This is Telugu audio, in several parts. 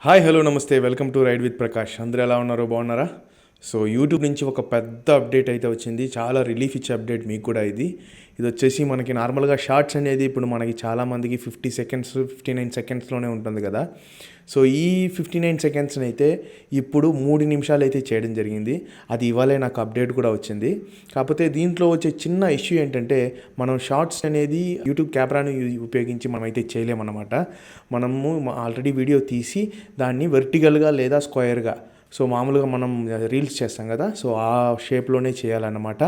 హాయ్ హలో నమస్తే welcome to ride with Prakash. అందరూ ఎలా ఉన్నారో బాగున్నారా? సో యూట్యూబ్ నుంచి ఒక పెద్ద అప్డేట్ అయితే వచ్చింది. చాలా రిలీఫ్ ఇచ్చే అప్డేట్ మీకు కూడా. ఇది వచ్చేసి మనకి నార్మల్గా షార్ట్స్ అనేది ఇప్పుడు మనకి చాలామందికి 50 సెకండ్స్ 59 సెకండ్స్లోనే ఉంటుంది కదా. సో ఈ 59 సెకండ్స్ని అయితే ఇప్పుడు 3 నిమిషాలు అయితే చేయడం జరిగింది. అది ఇవాళే నాకు అప్డేట్ కూడా వచ్చింది. కాకపోతే దీంట్లో వచ్చే చిన్న ఇష్యూ ఏంటంటే మనం షార్ట్స్ అనేది యూట్యూబ్ కెమెరాను ఉపయోగించి మనం అయితే చేయలేమన్నమాట. మనము ఆల్రెడీ వీడియో తీసి దాన్ని వెర్టికల్గా లేదా స్క్వేర్గా, సో మామూలుగా మనం రీల్స్ చేస్తాం కదా, సో ఆ షేప్లోనే చేయాలన్నమాట.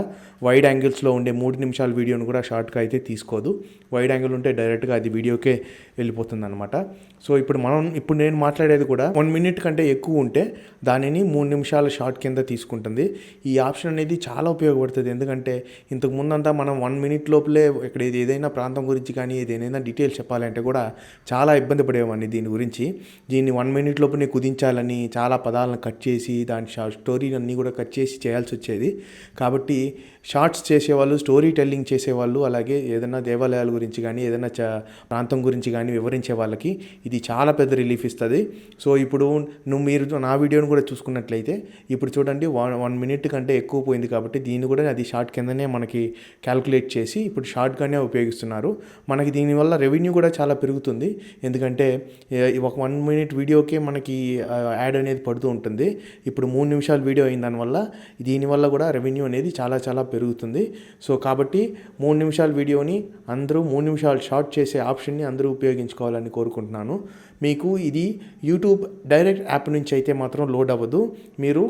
వైడ్ యాంగిల్స్లో ఉండే 3 నిమిషాల వీడియోని కూడా షార్ట్గా అయితే తీసుకోదు. వైడ్ యాంగిల్ ఉంటే డైరెక్ట్గా అది వీడియోకే వెళ్ళిపోతుంది అనమాట. సో ఇప్పుడు నేను మాట్లాడేది కూడా 1 మినిట్ కంటే ఎక్కువ ఉంటే దానిని 3 నిమిషాల షార్ట్ కింద తీసుకుంటుంది. ఈ ఆప్షన్ అనేది చాలా ఉపయోగపడుతుంది. ఎందుకంటే ఇంతకు ముందంతా మనం 1 మినిట్ లోపలే ఇక్కడ ఏదైనా ప్రాంతం గురించి కానీ ఏదైనా డీటెయిల్స్ చెప్పాలంటే కూడా చాలా ఇబ్బంది పడేవాడిని దీని గురించి. దీన్ని 1 మినిట్ లోపలే కుదించాలని చాలా పదాలను కట్ చేసి దాని స్టోరీ అన్నీ కూడా కట్ చేసి చేయాల్సి వచ్చేది. కాబట్టి షార్ట్స్ చేసేవాళ్ళు, స్టోరీ టెల్లింగ్ చేసేవాళ్ళు, అలాగే ఏదైనా దేవాలయాల గురించి కానీ ఏదైనా ప్రాంతం గురించి కానీ వివరించే వాళ్ళకి ఇది చాలా పెద్ద రిలీఫ్ ఇస్తుంది. సో ఇప్పుడు మీరు నా వీడియోని కూడా చూసుకున్నట్లయితే ఇప్పుడు చూడండి 1 మినిట్ కంటే ఎక్కువ పోయింది. కాబట్టి దీన్ని కూడా అది షార్ట్ కిందనే మనకి క్యాల్కులేట్ చేసి ఇప్పుడు షార్ట్గానే ఉపయోగిస్తున్నారు. మనకి దీనివల్ల రెవెన్యూ కూడా చాలా పెరుగుతుంది. ఎందుకంటే ఒక 1 మినిట్ వీడియోకే మనకి యాడ్ అనేది పడుతూ ఉంటుంది. ఇప్పుడు 3 నిమిషాల వీడియో అయిన దీనివల్ల కూడా రెవెన్యూ అనేది చాలా చాలా పెరుగుతుంది. సో కాబట్టి 3 నిమిషాల వీడియోని అందరూ 3 నిమిషాలు షార్ట్ చేసే ఆప్షన్ని అందరూ ఉపయోగించుకోవాలని కోరుకుంటున్నాను. మీకు ఇది యూట్యూబ్ డైరెక్ట్ యాప్ నుంచి అయితే మాత్రం లోడ్ అవ్వదు. మీరు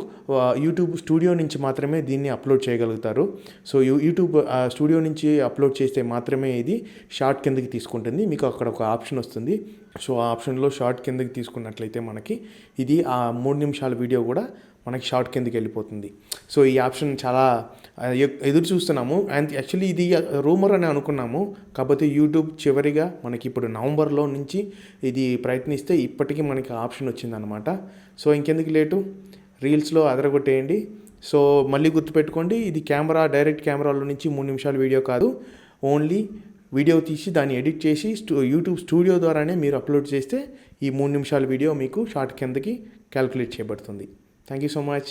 యూట్యూబ్ స్టూడియో నుంచి మాత్రమే దీన్ని అప్లోడ్ చేయగలుగుతారు. సో యూట్యూబ్ స్టూడియో నుంచి అప్లోడ్ చేస్తే మాత్రమే ఇది షార్ట్ కిందకి తీసుకుంటుంది. మీకు అక్కడ ఒక ఆప్షన్ వస్తుంది. సో ఆ ఆప్షన్లో షార్ట్ కిందకి తీసుకున్నట్లయితే మనకి ఇది ఆ 3 నిమిషాల వీడియో కూడా మనకి షార్ట్ కిందకి వెళ్ళిపోతుంది. సో ఈ ఆప్షన్ చాలా ఎదురు చూస్తున్నాము. అండ్ యాక్చువల్లీ ఇది రూమర్ అని అనుకున్నాము. కాకపోతే యూట్యూబ్ చివరిగా మనకి ఇప్పుడు నవంబర్లో నుంచి ఇది ప్రయత్నిస్తే ఇప్పటికీ మనకి ఆప్షన్ వచ్చిందనమాట. సో ఇంకెందుకు లేటు, రీల్స్లో అదరగొట్టేయండి. సో మళ్ళీ గుర్తుపెట్టుకోండి, ఇది డైరెక్ట్ కెమెరాలో నుంచి 3 నిమిషాల వీడియో కాదు. ఓన్లీ వీడియో తీసి దాన్ని ఎడిట్ చేసి యూట్యూబ్ స్టూడియో ద్వారానే మీరు అప్లోడ్ చేస్తే ఈ 3 నిమిషాల వీడియో మీకు షార్ట్ కిందకి క్యాల్కులేట్ చేయబడుతుంది. Thank you so much.